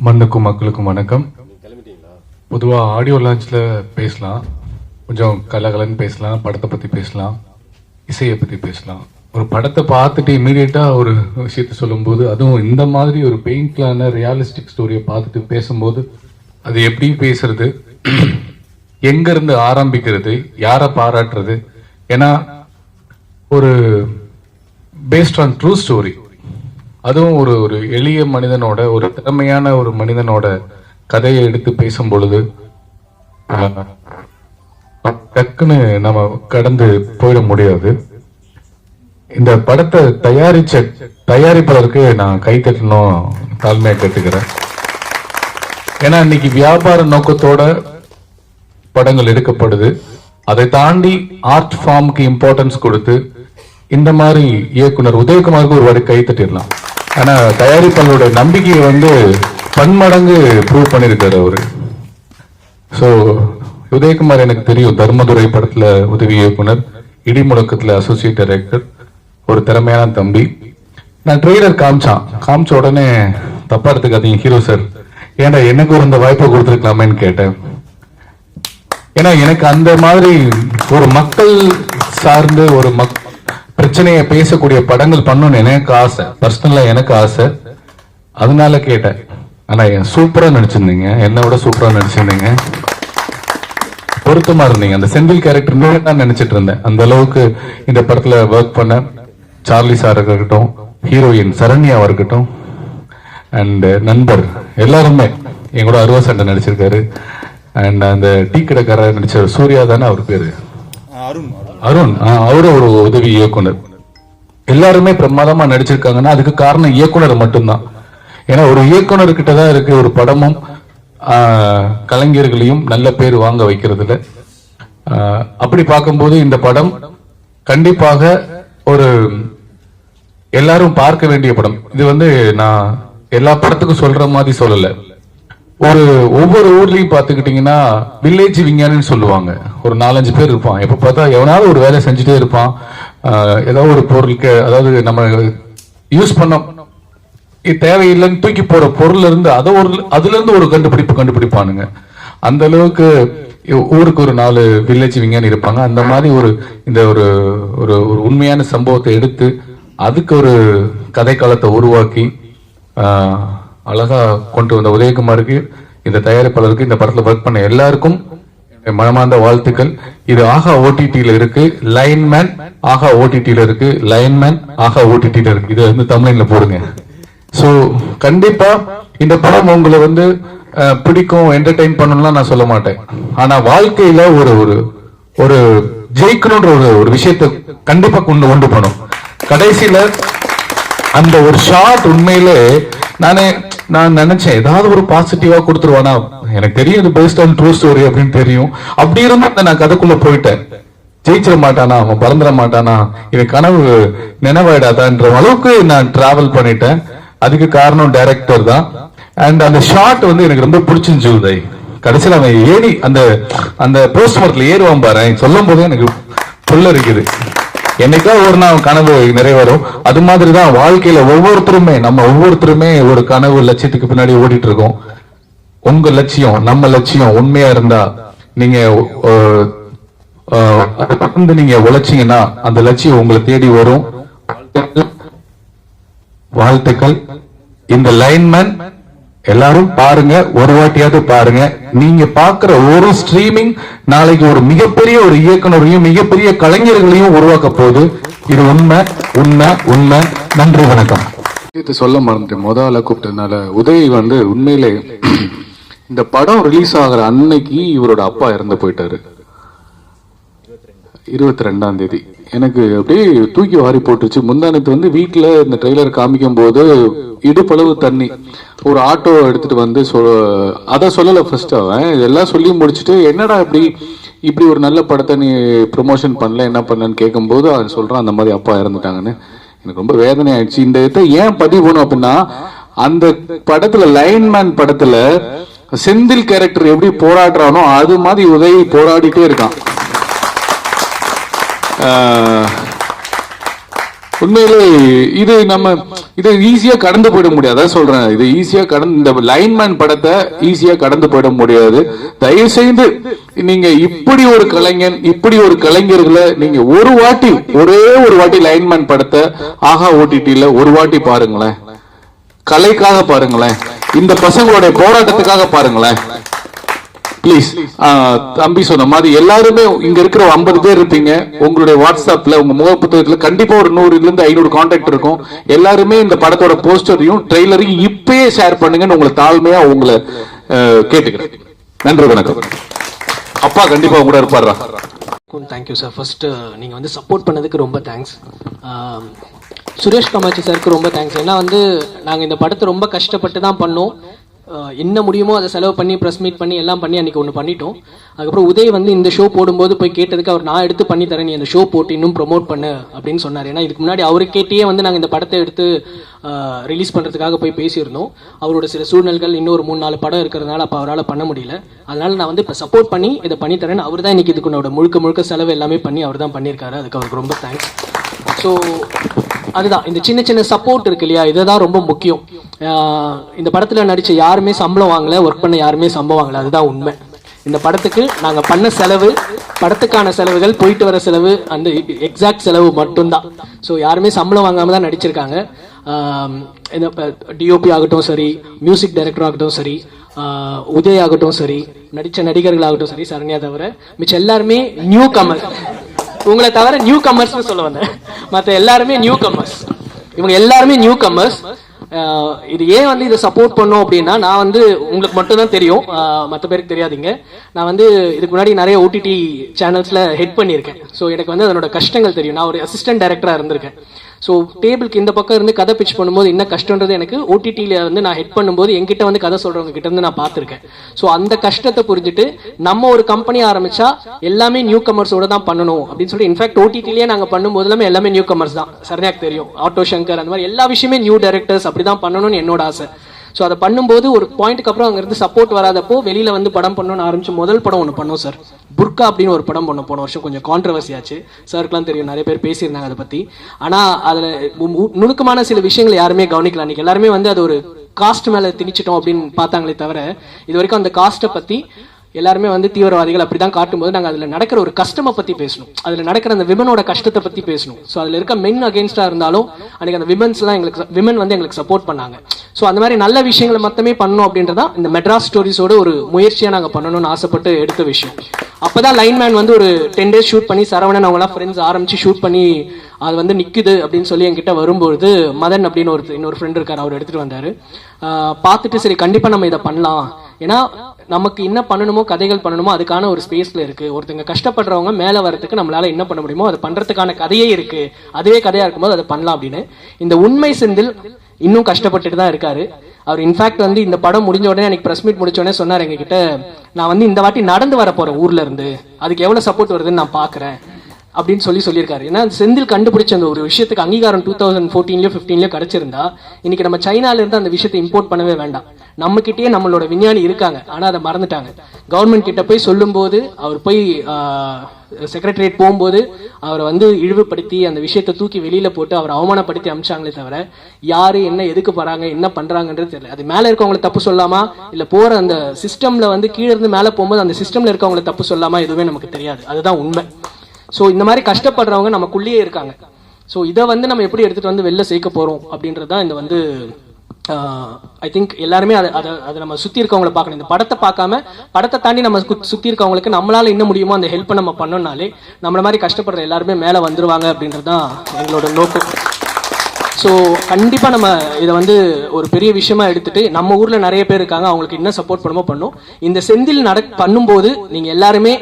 மண்ணுக்கும் மக்களுக்கும் வணக்கம். பொதுவாக ஆடியோ லான்ச்சில் பேசலாம், கொஞ்சம் கலகலன்னு பேசலாம், படத்தை பற்றி பேசலாம், இசையை பற்றி பேசலாம். ஒரு படத்தை பார்த்துட்டு இமீடியட்டாக ஒரு விஷயத்த சொல்லும்போது, அதுவும் இந்த மாதிரி ஒரு பெயிண்ட்லான ரியாலிஸ்டிக் ஸ்டோரியை பார்த்துட்டு பேசும்போது அது எப்படி பேசுறது, எங்கேருந்து ஆரம்பிக்கிறது, யாரை பாராட்டுறது. ஏன்னா ஒரு பேஸ்ட் ஆன் ட்ரூ ஸ்டோரி, அதுவும் ஒரு ஒரு எளிய மனிதனோட, ஒரு திறமையான ஒரு மனிதனோட கதையை எடுத்து பேசும் பொழுது டக்குன்னு நம்ம கடந்து போயிட முடியாது. இந்த படத்தை தயாரிச்ச தயாரிப்பாளருக்கு நான் கைத்தட்டணும், தாழ்மையா கேட்டுக்கிறேன். ஏன்னா இன்னைக்கு வியாபார நோக்கத்தோட படங்கள் எடுக்கப்படுது. அதை தாண்டி ஆர்ட் ஃபார்முக்கு இம்பார்ட்டன்ஸ் கொடுத்து இந்த மாதிரி இயக்குனர் உதயகுமாருக்கு ஒரு வாடி கைத்தட்டிடலாம். ஆனா தயாரிப்பாளரோட நம்பிக்கையை பன்மடங்கு ப்ரூவ் பண்ணிருக்காரு அவரு. ஸோ உதயகுமார் எனக்கு தெரியும், தர்மதுரை படத்துல உதவி இயக்குனர், இடி முழக்கத்துல அசோசியேட் டைரக்டர், ஒரு திறமையான தம்பி. நான் ட்ரெய்லர் காமிச்ச உடனே தப்பா எடுத்துக்காதீங்க ஹீரோ சார், ஏன்டா எனக்கு ஒரு இந்த வாய்ப்பை கொடுத்துருக்கலாமேன்னு கேட்டேன். ஏன்னா எனக்கு அந்த மாதிரி ஒரு மக்கள் சார்ந்து ஒரு பிரச்சனையை பேசக்கூடிய படங்கள் பண்ணணும்னு எனக்கு ஆசை, பர்சனலா எனக்கு ஆசை. அதனால கேட்டேன். ஆனா சூப்பரா நடிச்சிருந்தீங்க, என்னை விட சூப்பரா நடிச்சிருந்தீங்க, பொருத்தமா இருந்தீங்க. அந்த செந்தில் கேரக்டர் நான் நினைச்சிட்டு இருந்தேன். அந்த அளவுக்கு இந்த படத்துல ஒர்க் பண்ண சார்லி சார் இருக்கட்டும், ஹீரோயின் சரண்யாவா இருக்கட்டும், அண்ட் நண்பர் எல்லாருமே, என் கூட அருவா சண்டை நடிச்சிருக்காரு. அண்ட் அந்த டீ கடைக்காரர் நடிச்ச சூர்யா தானே அவர் பேரு, அருண், அவரு ஒரு உதவி இயக்குனர். எல்லாருமே பிரமாதமா நடிச்சிருக்காங்கன்னா அதுக்கு காரணம் இயக்குனர் மட்டும்தான். ஏன்னா ஒரு இயக்குனர் கிட்டதான் இருக்கு ஒரு படமும் கலைஞர்களையும் நல்ல பேர் வாங்க வைக்கிறதுல. அப்படி பார்க்கும்போது இந்த படம் கண்டிப்பாக ஒரு எல்லாரும் பார்க்க வேண்டிய படம். இது நான் எல்லா படத்துக்கும் சொல்ற மாதிரி சொல்லல. ஒவ்வொரு ஊர்லயும் பாத்துக்கிட்டீங்கன்னா வில்லேஜ் விஞ்ஞானின்னு சொல்லுவாங்க. ஒரு 4-5 பேர் இருப்பான். எப்ப பார்த்தா எவனாவது ஒரு வேலை செஞ்சுட்டே இருப்பான். ஏதாவது ஒரு பொருளுக்கு, அதாவது நம்ம யூஸ் பண்ண தேவையில்லைன்னு தூக்கி போற பொருள் இருந்து அதுல இருந்து ஒரு கண்டுபிடிப்பானுங்க. அந்த அளவுக்கு ஊருக்கு ஒரு 4 வில்லேஜ் விஞ்ஞானி இருப்பாங்க. அந்த மாதிரி இந்த ஒரு உண்மையான சம்பவத்தை எடுத்து அதுக்கு ஒரு கதை காலத்தை உருவாக்கி அழகா கொண்டு வந்த உதயகுமாருக்கு, இந்த தயாரிப்பாளருக்கு, இந்த படத்துல ஒர்க் பண்ண எல்லாருக்கும் மனமார்ந்த வாழ்த்துக்கள். இது ஆகா ஓடிடில இருக்கு, லைன்மேன் ஆகா ஓடிடில இருக்கு, லைன்மேன் ஆகா ஓடிடில இருக்கு. இது தமிழ்ல போடுங்க. சோ கண்டிப்பா இந்த படம் உங்களை பிடிக்கும், என்டர்டைன் பண்ணணும்லாம் நான் சொல்ல மாட்டேன். ஆனா வாழ்க்கையில ஒரு ஜெயிக்கணும்ன்ற ஒரு விஷயத்தை கண்டிப்பா கொண்டு போகணும். கடைசியில அந்த ஒரு ஷாட் உண்மையிலே நான் நினைச்சேன் ஏதாவது ஒரு பாசிட்டிவா கொடுத்துருவானா. எனக்கு தெரியும் இது பேஸ்ட் ஆன் ட்ரூ ஸ்டோரி அப்படின்னு தெரியும். அப்படி இருந்தா நான் கதைக்குள்ள போயிட்டேன். ஜெயிச்சிட மாட்டானா, அவன் பறந்துட மாட்டானா, இவன் கனவு நினைவாயிடாதான்ற அளவுக்கு நான் டிராவல் பண்ணிட்டேன். அதுக்கு காரணம் டைரக்டர் தான். அண்ட் அந்த ஷாட் எனக்கு ரொம்ப பிடிச்சிருந்துச்சு. கடைசியில் அவன் ஏறி அந்த போஸ்ட் மார்க்ல ஏறுவான் பாரு, சொல்லும் போதே எனக்கு புள்ள இருக்குது. என்னைக்கா ஒரு நாள் கனவு நிறைவேறும். அது மாதிரிதான் வாழ்க்கையில நம்ம ஒவ்வொருத்தருமே ஒரு கனவு லட்சியத்துக்கு பின்னாடி ஓடிட்டு இருக்கோம். உங்க லட்சியம், நம்ம லட்சியம் உண்மையா இருந்தா நீங்க உழைச்சீங்கன்னா அந்த லட்சியம் உங்களை தேடி வரும். வாழ்த்துக்கள். இந்த லைன்மேன் எல்லாரும் பாருங்க, ஒரு வாட்டியாவது பாருங்க. நீங்க பாக்குற ஒரு ஸ்ட்ரீமிங் நாளைக்கு ஒரு மிகப்பெரிய ஒரு இயக்குனரையும் மிகப்பெரிய கலைஞர்களையும் உருவாக்க போகுது. இது உண்மை உண்மை உண்மை. நன்றி, வணக்கம். சொல்ல மறந்துட்டேன், முதல்ல கூப்பிட்டதுனால. உதய் உண்மையிலே இந்த படம் ரிலீஸ் ஆகிற அன்னைக்கு இவரோட அப்பா இறந்து போயிட்டாரு, 22ஆம் தேதி. எனக்கு அப்படியே தூக்கி வாரி போட்டுருச்சு. முந்தானத்து வீட்டுல இந்த ட்ரெய்லர் காமிக்கும் போது இடுப்பளவு தண்ணி, ஒரு ஆட்டோ எடுத்துட்டு அதை சொல்லல ஃபர்ஸ்ட். அவன் இதெல்லாம் சொல்லி முடிச்சுட்டு, என்னடா இப்படி ஒரு நல்ல படத்தை நீ ப்ரொமோஷன் பண்ணல, என்ன பண்ணலன்னு கேட்கும்போது அவன் சொல்றான் அந்த மாதிரி அப்பா இறந்துட்டாங்கன்னு. எனக்கு ரொம்ப வேதனை ஆயிடுச்சு. இந்த இதை ஏன் பதிவு பண்ணும் அப்படின்னா, அந்த படத்துல லைன்மேன் படத்துல செந்தில் கேரக்டர் எப்படி போராடுறானோ அது மாதிரி உதவி போராடிட்டே இருக்கான். உண்மையிலே இது இதை ஈஸியா கடந்து போயிட முடியாது. அதான் சொல்றேன், இது ஈஸியா கடந்து, இந்த லைன்மேன் படத்தை ஈஸியா கடந்து போயிட முடியாது. தயவு செய்து நீங்க இப்படி ஒரு கலைஞன், இப்படி ஒரு கலைஞர்களை நீங்க ஒரே ஒரு வாட்டி லைன்மேன் படத்தை ஆஹா ஓடிடில ஒரு வாட்டி பாருங்களேன். கலைக்காக பாருங்களேன், இந்த பசங்களுடைய போராட்டத்துக்காக பாருங்களேன் பிளீஸ். தம்பி சொன்ன மாதிரி எல்லாருமே இங்க இருக்கிற 50 பேர் இருப்பீங்க. உங்களுடைய வாட்ஸ்அப்ல உங்க முக புத்தகத்துல கண்டிப்பா ஒரு 100-500 கான்டாக்ட் இருக்கும். எல்லாருமே இந்த படத்தோட போஸ்டரையும் ட்ரெய்லரையும் இப்பயே ஷேர் பண்ணுங்கன்னு உங்களை தாழ்மையா உங்களை கேட்டுக்கிறேன். நன்றி, வணக்கம். அப்பா கண்டிப்பா கூட இருப்பாரா? Thank you sir. ஃபர்ஸ்ட் நீங்க வந்து சப்போர்ட் பண்ணதுக்கு ரொம்ப தேங்க்ஸ். சுரேஷ் காமாட்சி சாருக்கு ரொம்ப தேங்க்ஸ். ஏன்னா வந்து நாங்கள் இந்த படத்தை ரொம்ப கஷ்டப்பட்டு தான் பண்ணோம். என்ன முடியுமோ அதை செலவு பண்ணி ப்ரெஸ் மீட் பண்ணி எல்லாம் பண்ணி அன்றைக்கி ஒன்று பண்ணிட்டோம். அதுக்கப்புறம் உதய் வந்து இந்த ஷோ போடும்போது போய் கேட்டதுக்கு அவர் நான் எடுத்து பண்ணி தரேன், நீ அந்த ஷோ போட்டு இன்னும் ப்ரொமோட் பண்ணு அப்படின்னு சொன்னார். ஏன்னா இதுக்கு முன்னாடி அவரு கேட்டே வந்து நாங்கள் இந்த படத்தை எடுத்து ரிலீஸ் பண்ணுறதுக்காக போய் பேசியிருந்தோம். அவரோட சில சூழ்நிலைகள் இன்னொரு 3-4 படம் இருக்கிறதுனால அப்போ அவரால் பண்ண முடியல. அதனால நான் வந்து இப்போ சப்போர்ட் பண்ணி இதை பண்ணி தரேன். அவர் தான் இன்றைக்கி இதுக்கு முழுக்க செலவு எல்லாமே பண்ணி அவர் தான் பண்ணியிருக்காரு. அதுக்கு அவருக்கு ரொம்ப தேங்க்ஸ். ஸோ அதுதான் இந்த சின்ன சின்ன சப்போர்ட் இருக்கு இல்லையா, இதுதான் ரொம்ப முக்கியம். இந்த படத்தில் நடித்த யாருமே சம்பளம் வாங்கலை, ஒர்க் பண்ண யாருமே சம்பளம் வாங்கலை, அதுதான் உண்மை. இந்த படத்துக்கு நாங்கள் பண்ண செலவு, படத்துக்கான செலவுகள், போயிட்டு வர செலவு, அந்த எக்ஸாக்ட் செலவு மட்டும்தான். ஸோ யாருமே சம்பளம் வாங்காமல் தான் நடிச்சிருக்காங்க. இந்த டிஓபி ஆகட்டும் சரி, மியூசிக் டைரக்டர் ஆகட்டும் சரி, உதய் ஆகட்டும் சரி, நடித்த நடிகர்கள் ஆகட்டும் சரி, சரண்யா தவிர மிச்சம் எல்லாருமே நியூ கமர். உங்களை தவிர நியூ கமர்ஸ்னு சொல்ல வந்தேன், மற்ற எல்லாருமே நியூ கமர்ஸ். இவங்க எல்லாருமே நியூ கமர்ஸ். இது ஏன் வந்து இதை சப்போர்ட் பண்ணோம் அப்படின்னா, நான் வந்து உங்களுக்கு மட்டும்தான் தெரியும், மற்ற பேருக்கு தெரியாதீங்க. நான் வந்து இதுக்கு முன்னாடி நிறைய ஓடிடி சேனல்ஸில் ஹெட் பண்ணியிருக்கேன். ஸோ எனக்கு வந்து அதனோட கஷ்டங்கள் தெரியும். நான் ஒரு அசிஸ்டன்ட் டைரக்டராக இருந்திருக்கேன். ஸோ டேபிளுக்கு இந்த பக்கம் இருந்து கதை பிச் பண்ணும்போது என்ன கஷ்டன்றது எனக்கு ஓடிடியில் வந்து நான் ஹெட் பண்ணும்போது என்கிட்ட வந்து கதை சொல்கிறவங்க கிட்ட இருந்து நான் பார்த்துருக்கேன். ஸோ அந்த கஷ்டத்தை புரிஞ்சுட்டு நம்ம ஒரு கம்பெனி ஆரம்பிச்சா எல்லாமே நியூ கமர்ஸோட தான் பண்ணணும் அப்படின்னு சொல்லி, இன்ஃபேக்ட் ஓடிடிலேயே நாங்கள் பண்ணும்போது எல்லாமே நியூ கமர்ஸ் தான். சரண்யாக்கு தெரியும், ஆட்டோ சங்கர், அந்த மாதிரி எல்லா விஷயமே நியூ டைரக்டர்ஸ் அப்படி தான் பண்ணணும்னு என்னோட ஆசை. ஸோ அதை பண்ணும்போது ஒரு பாயிண்ட்டுக்கு அப்புறம் அங்கேருந்து சப்போர்ட் வராதப்போ வெளியில் வந்து படம் பண்ணணும்னு ஆரம்பிச்சு முதல் படம் ஒன்று பண்ணோம் சார், புர்கா அப்படின்னு ஒரு படம் பண்ணோம். போன வருஷம் கொஞ்சம் கான்ட்ரவர்சி ஆச்சு, சாருக்குலாம் தெரியும், நிறைய பேர் பேசியிருந்தாங்க அதை பற்றி. ஆனால் அதில் நுணுக்கமான சில விஷயங்கள் யாருமே கவனிக்கலாம். அன்றைக்கி எல்லாருமே வந்து அது ஒரு காஸ்ட் மேலே திணிச்சிட்டோம் அப்படின்னு பார்த்தாங்களே தவிர, இது வரைக்கும் அந்த காஸ்ட்டை பற்றி எல்லாருமே வந்து தீவிரவாதிகள் அப்படிதான் காட்டும்போது நாங்கள் அதில் நடக்கிற ஒரு கஷ்டமை பற்றி பேசணும், அதில் நடக்கிற அந்த விமனோட கஷ்டத்தை பற்றி பேசணும். ஸோ அதில் இருக்க மென் அகேன்ஸ்டாக இருந்தாலும் அன்றைக்கி அந்த விமன் வந்து எங்களுக்கு சப்போர்ட் பண்ணாங்க. ஸோ அந்த மாதிரி நல்ல விஷயங்களை மொத்தமே பண்ணணும் அப்படின்றதான் இந்த மெட்ராஸ் ஸ்டோரிஸோட ஒரு முயற்சியாக நாங்கள் பண்ணணும்னு ஆசைப்பட்டு எடுத்த விஷயம். அப்போ தான் லைன்மேன் வந்து ஒரு 10 days ஷூட் பண்ணி, சரவணன் அவங்களாம் ஃப்ரெண்ட்ஸ் ஆரம்பித்து ஷூட் பண்ணி அது வந்து நிற்குது அப்படின்னு சொல்லி என்கிட்ட வரும்பொழுது மதன் அப்படின்னு இன்னொரு ஃப்ரெண்ட் இருக்கார், அவர் எடுத்துகிட்டு வந்தார். பார்த்துட்டு சரி கண்டிப்பாக நம்ம இதை பண்ணலாம், ஏன்னா நமக்கு என்ன பண்ணணுமோ கதைகள் பண்ணணுமோ அதுக்கான ஒரு ஸ்பேஸ்ல இருக்கு. ஒருத்தங்க கஷ்டப்படுறவங்க மேலே வரதுக்கு நம்மளால என்ன பண்ண முடியுமோ அதை பண்றதுக்கான கதையே இருக்கு, அதுவே கதையா இருக்கும்போது அதை பண்ணலாம் அப்படின்னு. இந்த உண்மை செந்தில் இன்னும் கஷ்டப்பட்டுட்டு தான் இருக்காரு. அவர் இன்ஃபேக்ட் வந்து இந்த படம் முடிஞ்ச உடனே எனக்கு ப்ரெஸ் மீட் முடிச்ச உடனே சொன்னார் எங்ககிட்ட, நான் வந்து இந்த வாட்டி நடந்து வர போறேன் ஊர்ல இருந்து, அதுக்கு எவ்வளவு சப்போர்ட் வருதுன்னு நான் பாக்குறேன் அப்படின்னு சொல்லியிருக்காரு. ஏன்னா செந்தில் கண்டுபிடிச்ச அந்த ஒரு விஷயத்துக்கு அங்கீகாரம் 2014லயோ 15லயோ கிடைச்சிருந்தா இன்னைக்கு நம்ம சைனால இருந்து அந்த விஷயத்தை இம்போர்ட் பண்ணவே வேண்டாம். நம்ம கிட்டேயே நம்மளோட விஞ்ஞானி இருக்காங்க, ஆனா அதை மறந்துட்டாங்க. கவர்மெண்ட் கிட்ட போய் சொல்லும் போது, அவர் போய் செக்ரட்டரியேட் போகும்போது அவரை வந்து இழிவுபடுத்தி அந்த விஷயத்தை தூக்கி வெளியில போட்டு அவரை அவமானப்படுத்தி அமிச்சாங்களே தவிர யாரு என்ன எதுக்கு போறாங்க என்ன பண்றாங்கன்றது தெரியல. அது மேல இருக்கவங்களை தப்பு சொல்லாமா, இல்ல போற அந்த சிஸ்டம்ல வந்து கீழே இருந்து மேல போகும்போது அந்த சிஸ்டம்ல இருக்கவங்களை தப்பு சொல்லாமா, எதுவுமே நமக்கு தெரியாது. அதுதான் உண்மை. ஸோ இந்த மாதிரி கஷ்டப்படுறவங்க நமக்குள்ளேயே இருக்காங்க. ஸோ இதை வந்து நம்ம எப்படி எடுத்துட்டு வந்து வெளில சேர்க்க போறோம் அப்படின்றது தான் இந்த வந்து ஐ திங்க் எல்லாருமே அதை நம்ம சுற்றி இருக்கவங்களை பார்க்கணும். இந்த படத்தை பார்க்காம படத்தை தாண்டி நம்ம சுற்றி இருக்கவங்களுக்கு நம்மளால என்ன முடியுமோ அந்த ஹெல்ப்பை நம்ம பண்ணோம்னாலே நம்மள மாதிரி கஷ்டப்படுற எல்லாருமே மேலே வந்துருவாங்க அப்படின்றது தான் எங்களோட நோக்கம். ஸோ கண்டிப்பாக நம்ம இதை வந்து ஒரு பெரிய விஷயமா எடுத்துட்டு, நம்ம ஊரில் நிறைய பேர் இருக்காங்க, அவங்களுக்கு என்ன சப்போர்ட் பண்ணுமோ பண்ணும். இந்த செந்தில் பண்ணும்போது நீங்கள் எல்லாருமே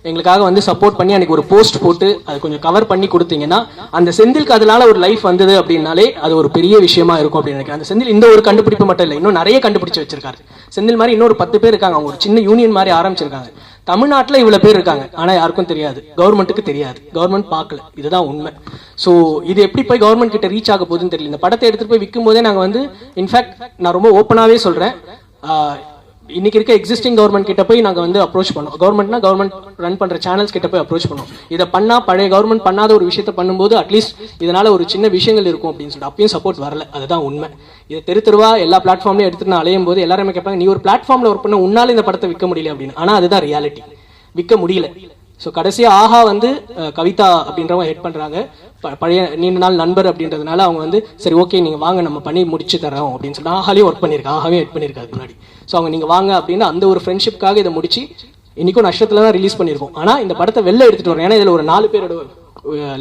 எங்களுக்காக வந்து சப்போர்ட் பண்ணி அன்னைக்கு ஒரு போஸ்ட் போட்டு அது கொஞ்சம் கவர் பண்ணி கொடுத்தீங்கன்னா, அந்த செந்திலுக்கு அதனால ஒரு லைஃப் வந்தது அப்படின்னாலே அது ஒரு பெரிய விஷயமா இருக்கும் அப்படின்னு நினைக்கிறேன். அந்த செந்தில் இந்த ஒரு கண்டுபிடிப்பு மட்டும் இல்லை, இன்னும் நிறைய கண்டுபிடிச்சு வச்சிருக்காரு. செந்தில் மாதிரி இன்னொரு 10 பேர் இருக்காங்க, அவங்க ஒரு சின்ன யூனியன் மாதிரி ஆரம்பிச்சிருக்காங்க. தமிழ்நாட்டில் இவ்வளவு பேர் இருக்காங்க, ஆனா யாருக்கும் தெரியாது, கவர்மெண்ட்டுக்கு தெரியாது, கவர்மெண்ட் பார்க்கல. இதுதான் உண்மை. ஸோ இது எப்படி போய் கவர்மெண்ட் கிட்ட ரீச் ஆக போகுதுன்னு தெரியல. இந்த படத்தை எடுத்துட்டு போய் விற்கும் போதே நாங்கள் வந்து இன்ஃபேக்ட் நான் ரொம்ப ஓப்பனாகவே சொல்றேன், இன்னைக்கு இருக்க எக்ஸிஸ்டிங் கவர்மெண்ட் கிட்ட போய் நாங்கள் வந்து அப்ரோச் பண்ணோம். கவர்மெண்ட்னா கவர்மெண்ட் ரன் பண்ற சேனல்ஸ் கிட்ட போய் அப்ரோச் பண்ணோம். இதை பண்ணா பழைய கவர்மெண்ட் பண்ணாத ஒரு விஷயத்த பண்ணும்போது அட்லீஸ்ட் இதனால ஒரு சின்ன விஷயங்கள் இருக்கும் அப்படின்னு சொல்லிட்டு அப்பயும் சப்போர்ட் வரல. அதுதான் உண்மை. இதை தெருவா எல்லா பிளாட்ஃபார்ம்லையும் எடுத்துட்டு நான் அலையும் போது எல்லாருமே கேட்பாங்க, நீ ஒரு பிளாட்ஃபார்ம்ல ஒர்க் பண்ண உன்னால இந்த படத்தை விற்க முடியல அப்படின்னு. ஆனா அதுதான் ரியாலிட்டி, விற்க முடியல. ஸோ கடைசியா ஆஹா வந்து கவிதா அப்படின்றவங்க ஹெட் பண்றாங்க, பழைய நீண்ட நாள் நண்பர் அப்படின்றதுனால அவங்க வந்து சரி ஓகே நீங்க வாங்க நம்ம பண்ணி முடிச்சு தரோம் அப்படின்னு சொல்லி ஆஹாலையும் ஒர்க் பண்ணியிருக்கேன், ஆஹாவே ஹெட் பண்ணியிருக்காது முன்னாடி. ஸோ அவங்க நீங்க வாங்க அப்படின்னு அந்த ஒரு ஃப்ரெண்ட்ஷிப்காக இதை முடிச்சு இன்னைக்கும் நஷ்டத்துல தான் ரிலீஸ் பண்ணியிருக்கோம். ஆனா இந்த படத்தை வெளில எடுத்துட்டு வரோம். ஏன்னா இதுல ஒரு 4 பேரோட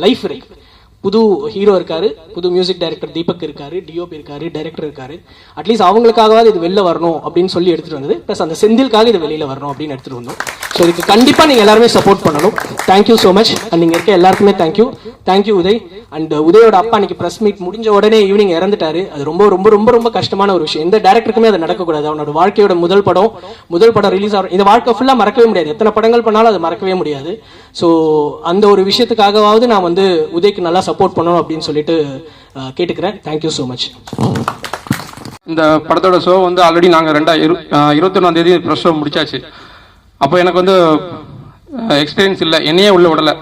லைஃப் இருக்கு. புது ஹீரோ இருக்காரு, புது மியூசிக் டைரக்டர் தீபக் இருக்காரு, டிஓபி இருக்காரு, டைரக்டர் இருக்காரு. அட்லீஸ்ட் அவங்களுக்காகவாது இது வெளில வரணும் அப்படின்னு சொல்லி எடுத்துட்டு வந்தது. ப்ளஸ் அந்த செந்திலுக்காக இது வெளியில வரணும் அப்படின்னு எடுத்துட்டு வந்தோம். ஸோ இதுக்கு கண்டிப்பா நீங்க எல்லாருமே சப்போர்ட் பண்ணணும். Thank you so much. அண்ட் நீங்க இருக்க எல்லாருக்குமே தேங்க்யூ. தேங்க்யூ உதய். அண்ட் உதயோட அப்பா இன்னைக்கு பிரஸ் மீட் முடிஞ்ச உடனே ஈவினிங் இறந்துட்டாரு. அது ரொம்ப ரொம்ப ரொம்ப ரொம்ப கஷ்டமான ஒரு விஷயம். எந்த டேரக்டருக்குமே அது நடக்கக்கூடாது. அவனோட வாழ்க்கையோட முதல் படம் ரிலீஸ் ஆகும். இந்த வாழ்க்கை ஃபுல்லா மறக்கவே முடியாது. எத்தனை படங்கள் பண்ணாலும் அது மறக்கவே முடியாது. ஸோ அந்த ஒரு விஷயத்துக்காகவாவது நான் வந்து உதய்க்கு நல்லா சப்போர்ட் பண்ணணும் அப்படின்னு சொல்லிட்டு கேட்டுக்கிறேன். Thank you so much. இந்த படத்தோட ஷோ வந்து ஆல்ரெடி நாங்கள் 21 ப்ரெஸ் ஷோ முடிச்சாச்சு. அப்போ எனக்கு வந்து எக்ஸ்பீரியன்ஸ் இல்லை, என்னையே உள்ள விடலை.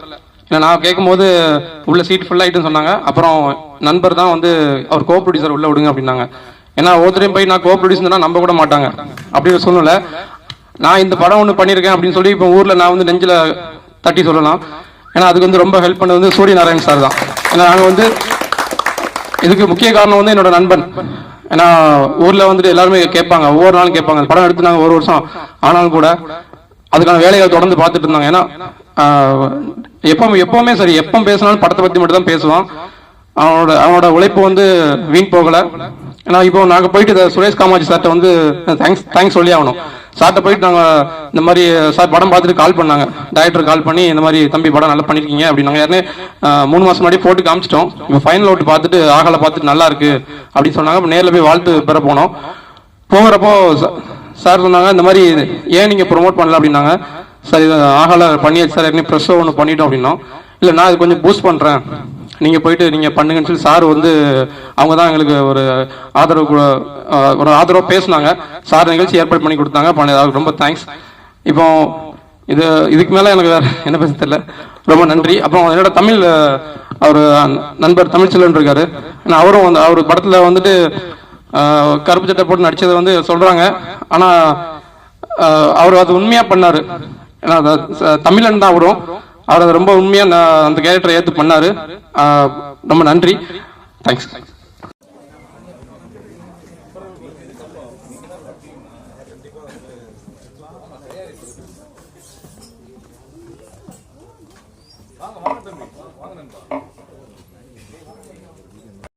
ஏன்னா நான் கேட்கும்போது உள்ள சீட் ஃபுல் ஆகிட்டுன்னு சொன்னாங்க. அப்புறம் நண்பர் தான் வந்து அவர் கோ ப்ரொடியூசர் உள்ள விடுங்க அப்படின்னாங்க. ஏன்னா ஒருத்தரையும் போய் நான் கோ ப்ரொடியூசர்னா நம்ப கூட மாட்டாங்க. அப்படி ஒரு சூழ்நிலை. நான் இந்த படம் ஒன்று பண்ணியிருக்கேன் அப்படின்னு சொல்லி இப்போ ஊரில் நான் வந்து நெஞ்சில் தட்டி சொல்லலாம். ஏன்னா அதுக்கு வந்து ரொம்ப ஹெல்ப் பண்ணது வந்து சூரிய நாராயண் சார் தான். ஏன்னா நாங்கள் வந்து இதுக்கு முக்கிய காரணம் வந்து என்னோட நண்பன். ஏன்னா ஊரில் வந்துட்டு எல்லாருமே கேட்பாங்க, ஒவ்வொரு நாளும் கேட்பாங்க. படம் எடுத்து நாங்கள் 1 வருஷம் ஆனாலும் கூட அதுக்கான வேலைகளை தொடர்ந்து பார்த்துட்டு இருந்தாங்க. ஏன்னா எப்பவுமே சரி, எப்போ பேசினாலும் படத்தை பற்றி மட்டும் தான் பேசுவான். அவனோட உழைப்பு வந்து வீண் போகலை. ஏன்னா இப்போ நாங்கள் போயிட்டு சுரேஷ் காமாட்சி சார்ட்ட வந்து தேங்க்ஸ் சொல்லி ஆகணும். சார்ட்ட போயிட்டு நாங்கள் இந்த மாதிரி சார் படம் பார்த்துட்டு கால் பண்ணாங்க. டைரக்டர் கால் பண்ணி இந்த மாதிரி தம்பி படம் நல்லா பண்ணியிருக்கீங்க அப்படின்னு. நாங்கள் யாருன்னு 3 மாதம் முன்னாடி போட்டு காமிச்சிட்டோம். இப்போ ஃபைனல் அவுட் பார்த்துட்டு ஆகலை பார்த்துட்டு நல்லா இருக்கு அப்படின்னு சொன்னாங்க. இப்போ நேரில் போய் வாழ்த்து பெற போனோம். போகிறப்போ சார் சொன்னாங்க, இந்த மாதிரி ஏன் நீங்கள் ப்ரொமோட் பண்ணல அப்படின்னாங்க. சார் இது ஆகலை பண்ணியாச்சு சார், ஏற்கனவே ப்ரெஸ்ஸோ ஒன்று பண்ணிட்டோம் அப்படின்னோம். இல்லை நான் இது கொஞ்சம் பூஸ்ட் பண்ணுறேன், நீங்கள் போயிட்டு நீங்கள் பண்ணுங்கன்னு சொல்லி சார் வந்து அவங்க தான் எங்களுக்கு ஒரு ஆதரவு பேசினாங்க. சார் நிகழ்ச்சி ஏற்பாடு பண்ணி கொடுத்தாங்க. அதுக்கு ரொம்ப தேங்க்ஸ். இப்போ இதுக்கு மேலே எனக்கு வேறு என்ன பேச தெரியல. ரொம்ப நன்றி. அப்புறம் என்னோட தமிழ் அவர் நண்பர் தமிழ்ச்செல்வன் இருக்காரு. அவரும் வந்து அவர் படத்தில் வந்துட்டு கருப்பு சட்டை போட்டு நடிச்சதை வந்து சொல்கிறாங்க. ஆனால் அவர் அது உண்மையாக பண்ணார். ஏன்னா தமிழன் தான் அவரும். அவர் அதை ரொம்ப உண்மையாக அந்த கேரக்டரை ஏற்று பண்ணார். ரொம்ப நன்றி. தேங்க்ஸ். வாங்க தம்பி, வாங்க நண்பா.